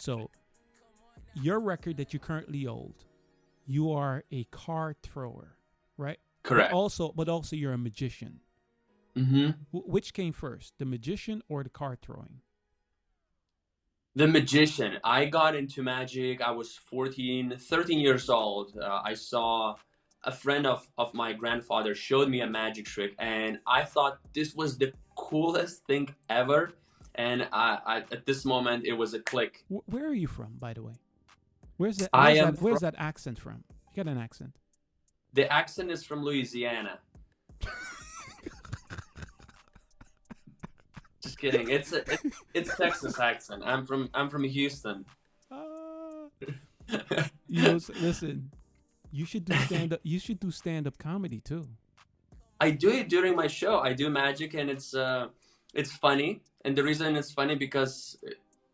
So your record that you currently hold, you are a card thrower, right? But Correct. also you're a magician. Hmm. Which came first, the magician or the card throwing? The magician. I got into magic. I was 14, 13 years old. I saw a friend of my grandfather showed me a magic trick, and I thought this was the coolest thing ever. And at this moment, it was a click. Where are you from, by the way? Where's that? I Where's am that? from, Where's that accent from? You got an accent. the accent is from Louisiana. Just kidding. It's Texas accent. I'm from Houston. Uh, listen. You should do stand up. You should do stand up comedy too. I do it during my show. I do magic, and it's funny. And the reason it's funny because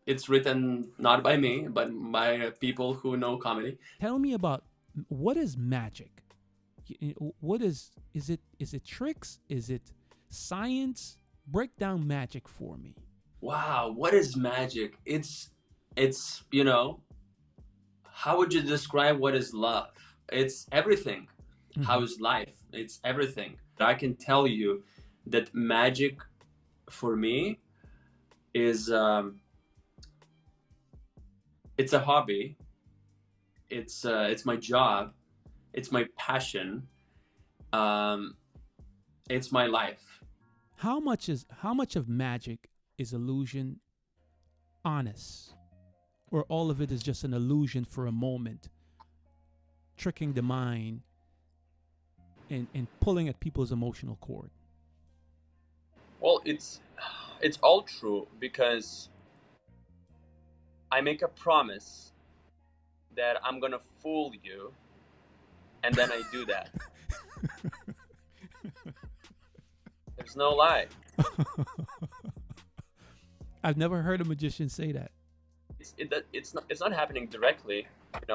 it's written not by me, but by people who know comedy. Tell me about what is magic. What is it? Is it tricks? Is it science? Break down magic for me. Wow, what is magic? It's how would you describe what is love? It's everything. How Hmm. is life? It's everything. I can tell you that magic for me is it's a hobby. It's my job. It's my passion. Um, it's my life. How much of magic is illusion honest, or all of it is just an illusion for a moment, tricking the mind and pulling at people's emotional cord? Well, it's all true because I make a promise that I'm gonna fool you, and then I do that. There's no lie. I've never heard a magician say that. It's not happening directly.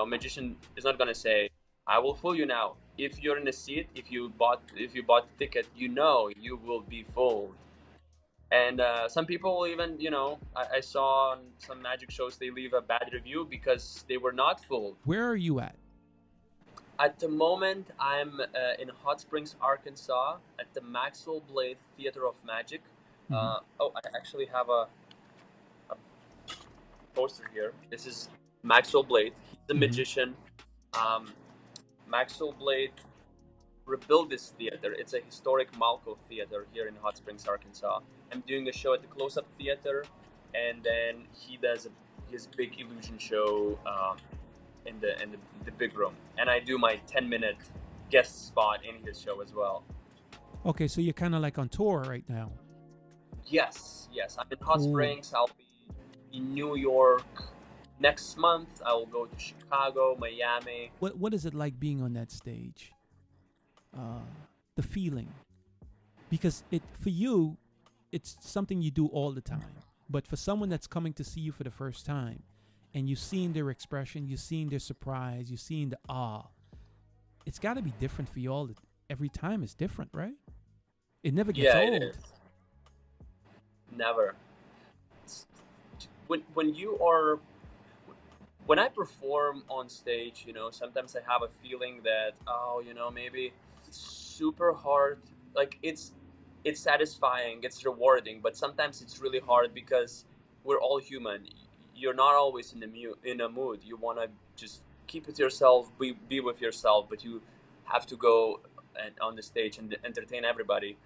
Magician is not gonna say, "I will fool you now." If you're in a seat, if you bought the ticket, you will be fooled. And some people even, I saw on some magic shows they leave a bad review because they were not fooled. Where are you at? At the moment, I'm in Hot Springs, Arkansas, at the Maxwell Blade Theater of Magic. Hmm. I actually have a poster here. This is Maxwell Blade. He's a Hmm. magician. Um, Maxwell Blade rebuilt this theater. It's a historic Malco theater here in Hot Springs, Arkansas. I'm doing a show at the Close Up Theater, and then he does his big illusion show in the big room, and I do my 10-minute guest spot in his show as well. Okay, so you're kind of like on tour right now. Yes, yes. I'm in Hot Cool. Springs. I'll be in New York next month. I will go to Chicago, Miami. What is it like being on that stage? Uh, the feeling, because it for you, it's something you do all the time. But for someone that's coming to see you for the first time, and you've seen their expression, you've seen their surprise, you've seen the awe, it's got to be different for you all. Every time is different, right? It never gets Yeah, it old. is. Never. It's- when you are when I perform on stage, sometimes I have a feeling that, maybe it's super hard. Like it's satisfying, it's rewarding, but sometimes it's really hard because we're all human. You're not always in a mood. You want to just keep it yourself, be with yourself, but you have to go and on the stage and entertain everybody.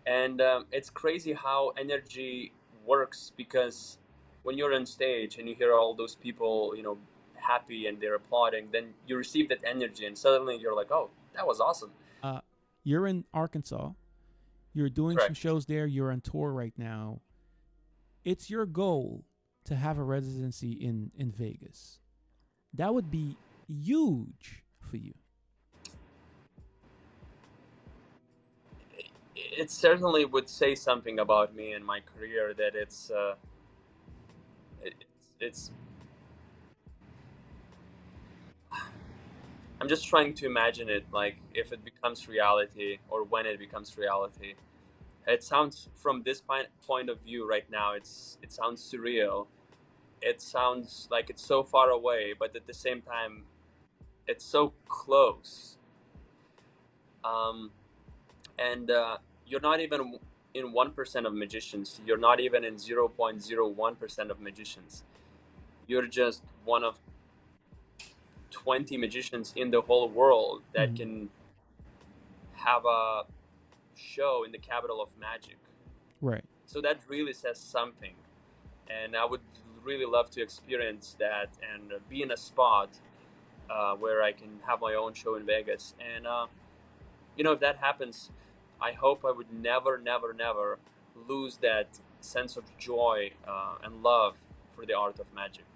And it's crazy how energy works because when you're on stage and you hear all those people, happy and they're applauding, then you receive that energy, and suddenly you're like, "Oh, that was awesome." Uh, you're in Arkansas. You're doing some Correct. shows there. You're on tour right now. It's your goal to have a residency in Vegas. That would be huge for you. It certainly would say something about me and my career that it's. I'm just trying to imagine it, like if it becomes reality or when it becomes reality. It sounds, from this point of view right now, it sounds surreal. it sounds like it's so far away, but at the same time, it's so close. Um, and you're not even in 1% of magicians. You're not even in 0.01% of magicians. You're just one of 20 magicians in the whole world that Mm. can have a show in the capital of magic. Right. So that really says something. And I would really love to experience that and be in a spot where I can have my own show in Vegas. And, if that happens, I hope I would never, never, never lose that sense of joy and love for the art of magic.